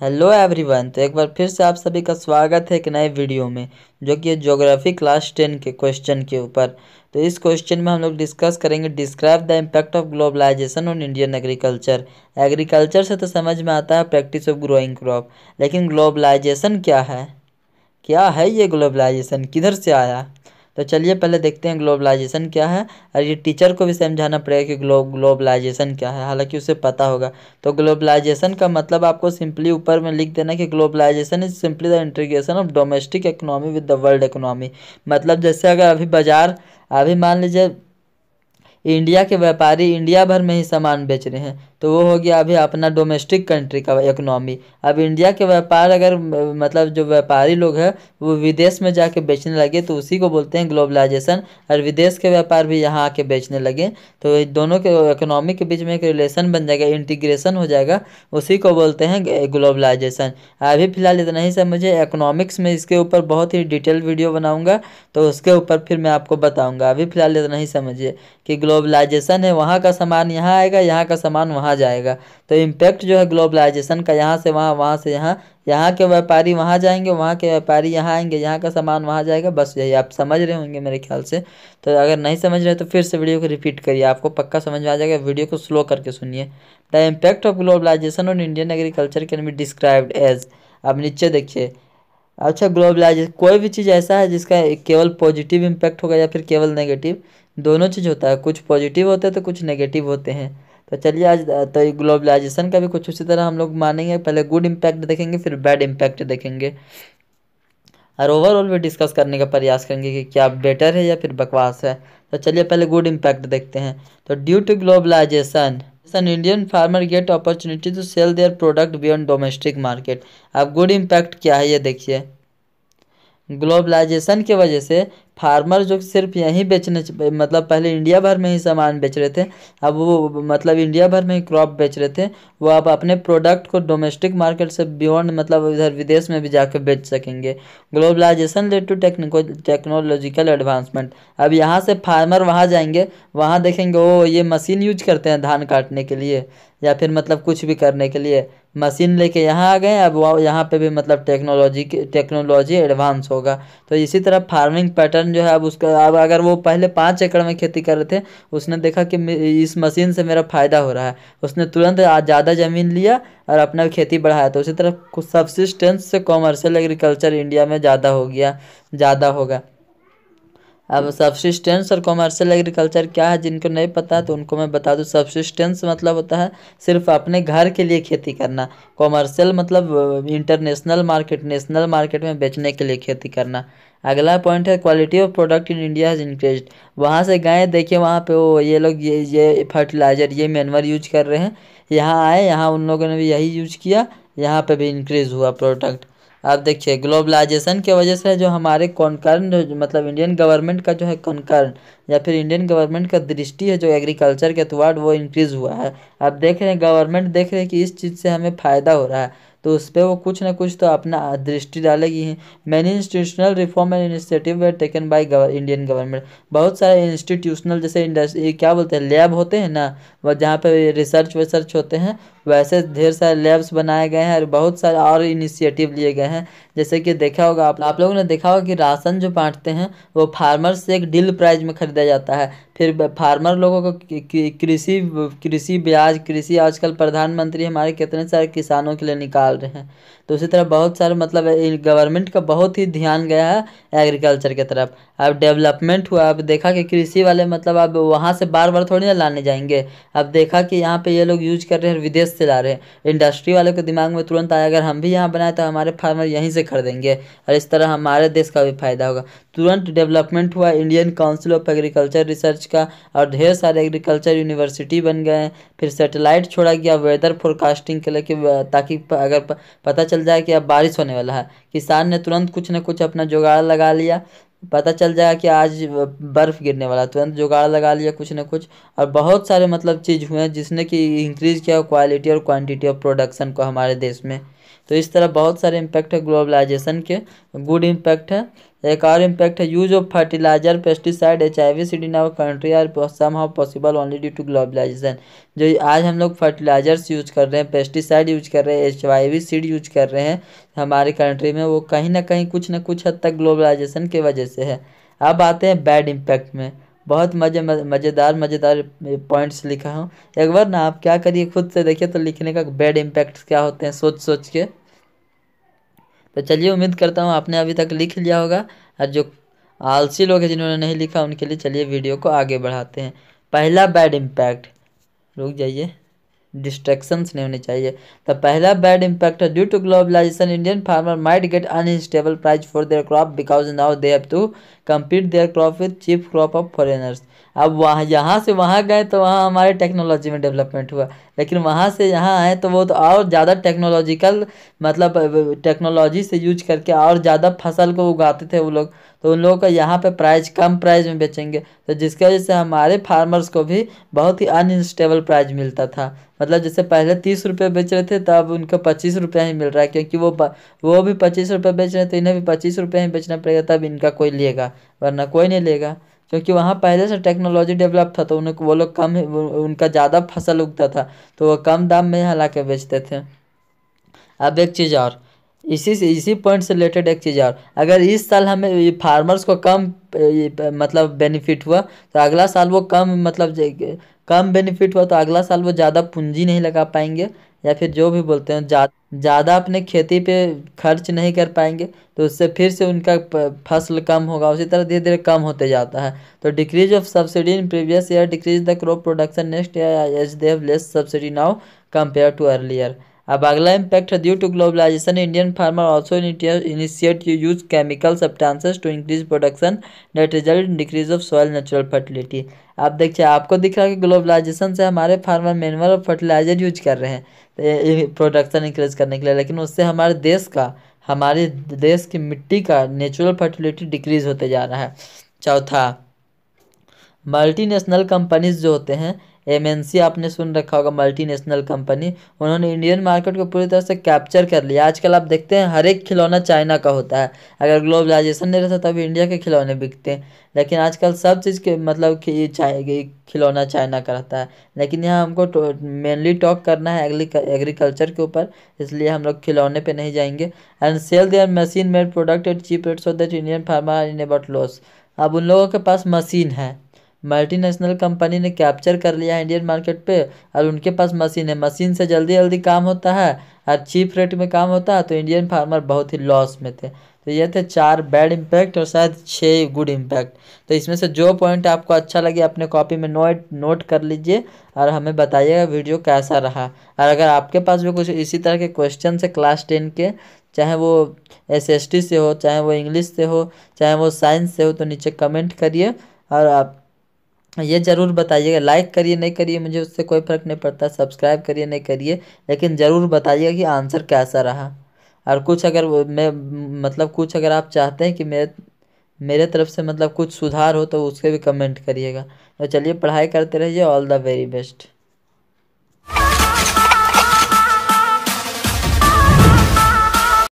Hello everyone. तो एक बार फिर से आप सभी का स्वागत है एक नए वीडियो में, जो कि ज्योग्राफी क्लास 10 के क्वेश्चन के ऊपर। तो इस क्वेश्चन में हम लोग डिस्कस करेंगे describe the impact of globalisation on Indian agriculture. Agriculture से तो समझ में आता है प्रैक्टिस ऑफ ग्रोइंग क्रॉप, लेकिन ग्लोबलाइजेशन क्या है? क्या है ये ग्लोबलाइजेशन, किधर से आया? तो चलिए पहले देखते हैं ग्लोबलाइजेशन क्या है। और ये टीचर को भी समझाना पड़ेगा कि ग्लोबलाइजेशन क्या है, हालांकि उसे पता होगा। तो ग्लोबलाइजेशन का मतलब आपको सिंपली ऊपर में लिख देना कि globalisation is simply the integration of domestic economy with the world economy. मतलब जैसे अगर अभी मान लीजिए इंडिया के व्यापारी इंडिया भर में ही सामान बेच रहे हैं, तो वो हो गया अभी अपना डोमेस्टिक कंट्री का इकोनॉमी। अब इंडिया के व्यापार अगर मतलब जो व्यापारी लोग हैं वो विदेश में जाके बेचने लगे तो उसी को बोलते हैं ग्लोबलाइजेशन। और विदेश के व्यापार भी यहाँ आके बेचने लगे तो ये दोनों के इकोनॉमी के बीच में एक रिलेशन बन जाएगा, इंटीग्रेशन हो जाएगा, उसी को बोलते हैं ग्लोबलाइजेशन। अभी फिलहाल इतना ही समझिए, इकोनॉमिक्स में इसके ऊपर बहुत ही डिटेल वीडियो बनाऊंगा तो उसके ऊपर फिर मैं आपको बताऊंगा। अभी फिलहाल इतना ही समझिए कि ग्लोबलाइजेशन है वहाँ का सामान यहाँ आएगा, यहाँ का सामान वहाँ जाएगा। तो इम्पैक्ट जो है ग्लोबलाइजेशन का यहाँ से वहाँ, वहाँ से यहाँ, यहाँ के व्यापारी वहाँ जाएंगे, वहाँ के व्यापारी यहाँ आएंगे, यहाँ का सामान वहाँ जाएगा। बस यही आप समझ रहे होंगे मेरे ख्याल से। तो अगर नहीं समझ रहे तो फिर से वीडियो को रिपीट करिए, आपको पक्का समझ में आ जाएगा। वीडियो को स्लो करके सुनिए। The impact of globalisation on Indian agriculture can be described as. अब नीचे देखिए। अच्छा, ग्लोबलाइजेशन कोई भी चीज़ ऐसा है जिसका केवल पॉजिटिव इम्पैक्ट होगा या फिर केवल नेगेटिव, दोनों चीज़ होता है। कुछ पॉजिटिव होते हैं तो कुछ नेगेटिव होते हैं। तो चलिए आज तो ग्लोबलाइजेशन का भी कुछ उसी तरह हम लोग मानेंगे। पहले गुड इम्पैक्ट देखेंगे, फिर बैड इम्पैक्ट देखेंगे, और ओवरऑल भी डिस्कस करने का प्रयास करेंगे कि क्या बेटर है या फिर बकवास है। तो चलिए पहले गुड इम्पैक्ट देखते हैं। तो due to globalisation an Indian farmer get opportunity to sell their product beyond domestic market। अब गुड इम्पैक्ट क्या है ये देखिए। ग्लोबलाइजेशन की वजह से फार्मर जो सिर्फ यहीं बेचने मतलब पहले इंडिया भर में ही सामान बेच रहे थे, अब वो मतलब इंडिया भर में ही क्रॉप बेच रहे थे, वो अब अपने प्रोडक्ट को डोमेस्टिक मार्केट से बियॉन्ड मतलब इधर विदेश में भी जाकर बेच सकेंगे। Globalisation led to technological advancement. अब यहाँ से फार्मर वहाँ जाएंगे, वहाँ देखेंगे ओ ये मशीन यूज करते हैं धान काटने के लिए या फिर मतलब कुछ भी करने के लिए, मशीन लेके यहाँ आ गए। अब वो यहाँ पे भी मतलब टेक्नोलॉजी एडवांस होगा। तो इसी तरह फार्मिंग पैटर्न जो है अब उसका, अब अगर वो पहले 5 एकड़ में खेती कर रहे थे, उसने देखा कि इस मशीन से मेरा फ़ायदा हो रहा है, उसने तुरंत ज़्यादा ज़मीन लिया और अपना खेती बढ़ाया। तो उसी तरह कुछ सब्सिस्टेंस से कॉमर्शियल एग्रीकल्चर इंडिया में ज़्यादा हो गया, ज़्यादा होगा। अब सब्सिस्टेंस और कॉमर्शियल एग्रीकल्चर क्या है, जिनको नहीं पता है तो उनको मैं बता दूं। सब्सिस्टेंस मतलब होता है सिर्फ अपने घर के लिए खेती करना। कॉमर्शियल मतलब इंटरनेशनल मार्केट, नेशनल मार्केट में बेचने के लिए खेती करना। अगला पॉइंट है quality of product in India has increased. वहाँ से गए देखिए, वहाँ पे वो ये लोग ये फर्टिलाइज़र ये मैन्युअल यूज कर रहे हैं, यहाँ आए, यहाँ उन लोगों ने भी यही यूज किया, यहाँ पे भी इंक्रीज़ हुआ प्रोडक्ट। आप देखिए ग्लोबलाइजेशन की वजह से जो हमारे कॉन्कर्न मतलब इंडियन गवर्नमेंट का जो है कॉन्कर्न या फिर इंडियन गवर्नमेंट का दृष्टि है जो एग्रीकल्चर के टुवर्ड, वो इंक्रीज़ हुआ है। आप देख रहे हैं गवर्नमेंट देख रहे हैं कि इस चीज़ से हमें फ़ायदा हो रहा है, तो उस पर वो कुछ ना कुछ तो अपना दृष्टि डालेगी ही। Many institutional reform and initiative were taken by Indian government. बहुत सारे इंस्टीट्यूशनल जैसे इंडस्ट्री क्या बोलते हैं लैब होते हैं ना, वह जहाँ पे रिसर्च वेसर्च होते हैं, वैसे ढेर सारे लैब्स बनाए गए हैं और बहुत सारे और इनिशिएटिव लिए गए हैं। जैसे कि देखा होगा आप लोगों ने देखा होगा कि राशन जो बांटते हैं वो फार्मर से एक डील प्राइस में खरीदा जाता है। फिर फार्मर लोगों को कृषि कृषि ब्याज, कृषि आजकल प्रधानमंत्री हमारे कितने सारे किसानों के लिए निकाल रहे हैं। तो उसी तरह बहुत सारे मतलब गवर्नमेंट का बहुत ही ध्यान गया है एग्रीकल्चर की तरफ। अब डेवलपमेंट हुआ, अब देखा कि कृषि वाले मतलब अब वहाँ से बार बार थोड़ी ना लाने जाएंगे। अब देखा कि यहाँ पे ये लोग यूज कर रहे हैं, विदेश से ला रहे हैं। इंडस्ट्री वाले को दिमाग में तुरंत आया अगर हम भी यहाँ बनाए तो हमारे फार्मर यहीं से खरीदेंगे और इस तरह हमारे देश का भी फायदा होगा। तुरंत डेवलपमेंट हुआ Indian council of agriculture research का, और ढेर सारे एग्रीकल्चर यूनिवर्सिटी बन गए हैं। फिर सैटेलाइट छोड़ा गया वेदर फोरकास्टिंग के लिए कि ताकि अगर पता चल जाए कि अब बारिश होने वाला है, किसान ने तुरंत कुछ ना कुछ अपना जुगाड़ लगा लिया। पता चल जाएगा कि आज बर्फ़ गिरने वाला, तुरंत जुगाड़ लगा लिया कुछ ना कुछ। और बहुत सारे मतलब चीज़ हुए हैं जिसने कि इंक्रीज़ किया क्वालिटी और क्वांटिटी ऑफ प्रोडक्शन को हमारे देश में। तो इस तरह बहुत सारे इम्पैक्ट है ग्लोबलाइजेशन के। गुड इम्पैक्ट है एक और इम्पैक्ट है use of fertiliser pesticide HIV seed in our country are somehow possible only due to globalisation. जो आज हम लोग फर्टिलाइजर्स यूज कर रहे हैं, पेस्टिसाइड यूज कर रहे हैं, HIV सीड यूज कर रहे हैं हमारी कंट्री में, वो कहीं ना कहीं कुछ ना कुछ हद तक ग्लोबलाइजेशन की वजह से है। अब आते हैं बैड इम्पैक्ट में। बहुत मज़ेदार पॉइंट्स लिखा हूँ। एक बार ना आप क्या करिए, खुद से देखिए तो लिखने का बैड इम्पैक्ट क्या होते हैं सोच सोच के। तो चलिए, उम्मीद करता हूँ आपने अभी तक लिख लिया होगा, और जो आलसी लोग हैं जिन्होंने नहीं लिखा उनके लिए चलिए वीडियो को आगे बढ़ाते हैं। पहला बैड इम्पैक्ट, रुक जाइए, डिस्ट्रैक्शंस नहीं होने चाहिए। तो पहला बैड इम्पैक्ट है due to globalisation Indian farmer might get unstable price for their crop because now they have to compete their crop with cheap crop of foreigners. अब वहाँ यहाँ से वहाँ गए तो वहाँ हमारे टेक्नोलॉजी में डेवलपमेंट हुआ, लेकिन वहाँ से यहाँ आए तो वो तो और ज़्यादा टेक्नोलॉजिकल, मतलब टेक्नोलॉजी से यूज करके और ज़्यादा फसल को उगाते थे वो लोग। तो उन लोगों का यहाँ पे प्राइस कम प्राइस में बेचेंगे, तो जिसकी वजह से हमारे फार्मर्स को भी बहुत ही अनस्टेबल प्राइस मिलता था। मतलब जैसे पहले 30 रुपये बेच रहे थे, तो अब उनको 25 रुपये ही मिल रहा है, क्योंकि वो भी 25 रुपये बेच रहे हैं, तो इन्हें भी 25 रुपये ही बेचना पड़ेगा, तब इनका कोई लेगा, वरना कोई नहीं लेगा। क्योंकि वहाँ पहले से टेक्नोलॉजी डेवलप था, तो उन्हें वो लोग उनका ज़्यादा फसल उगता था, तो वो कम दाम में यहाँ ला के बेचते थे। अब एक चीज़ और, इसी पॉइंट से रिलेटेड एक चीज़ और, अगर इस साल हमें ये फार्मर्स को कम मतलब बेनिफिट हुआ, तो अगला साल वो कम मतलब कम बेनिफिट हुआ तो अगला साल वो ज़्यादा पूंजी नहीं लगा पाएंगे, या फिर जो भी बोलते हैं ज़्यादा अपने खेती पे खर्च नहीं कर पाएंगे, तो उससे फिर से उनका फसल कम होगा। उसी तरह धीरे धीरे कम होते जाता है। तो decrease of subsidy in previous year decrease the crop production next year as they have less subsidy now compare to earlier. अब अगला इम्पैक्ट है due to globalisation Indian farmer also initiate to use chemical substances to increase production that result in decrease of soil natural fertility. आप देखिए, आपको दिख रहा है कि ग्लोबलाइजेशन से हमारे फार्मर मैनुअल और फर्टिलाइजर यूज कर रहे हैं प्रोडक्शन इंक्रीज करने के लिए, लेकिन उससे हमारे देश की मिट्टी का नेचुरल फर्टिलिटी डिक्रीज होते जा रहा है। चौथा, मल्टीनेशनल कंपनीज जो होते हैं, MNC आपने सुन रखा होगा, मल्टीनेशनल कंपनी, उन्होंने इंडियन मार्केट को पूरी तरह से कैप्चर कर लिया। आजकल आप देखते हैं हर एक खिलौना चाइना का होता है। अगर ग्लोबलाइजेशन नहीं रहता तभी इंडिया के खिलौने बिकते हैं, लेकिन आजकल सब चीज़ के मतलब कि खिलौना चाइना का रहता है। लेकिन यहाँ हमको मेनली टॉक करना है एग्रीकल्चर के ऊपर, इसलिए हम लोग खिलौने पे नहीं जाएंगे। And sell their machine made product at cheap rate so that Indian farmer are in about loss. अब उन लोगों के पास मशीन है, मल्टीनेशनल कंपनी ने कैप्चर कर लिया है इंडियन मार्केट पे, और उनके पास मशीन है, मशीन से जल्दी जल्दी काम होता है और चीप रेट में काम होता है, तो इंडियन फार्मर बहुत ही लॉस में थे। तो ये थे 4 बैड इम्पैक्ट और शायद 6 गुड इम्पैक्ट। तो इसमें से जो पॉइंट आपको अच्छा लगे अपने कॉपी में नोट कर लीजिए और हमें बताइएगा वीडियो कैसा रहा। और अगर आपके पास भी कुछ इसी तरह के क्वेश्चन है क्लास 10 के, चाहे वो SST से हो, चाहे वो इंग्लिश से हो, चाहे वो साइंस से हो, तो नीचे कमेंट करिए। और आप ये ज़रूर बताइएगा, लाइक करिए नहीं करिए मुझे उससे कोई फ़र्क नहीं पड़ता, सब्सक्राइब करिए नहीं करिए, लेकिन ज़रूर बताइएगा कि आंसर कैसा रहा। और कुछ अगर कुछ अगर आप चाहते हैं कि मेरे तरफ से मतलब कुछ सुधार हो, तो उसके भी कमेंट करिएगा। तो चलिए, पढ़ाई करते रहिए। All the very best.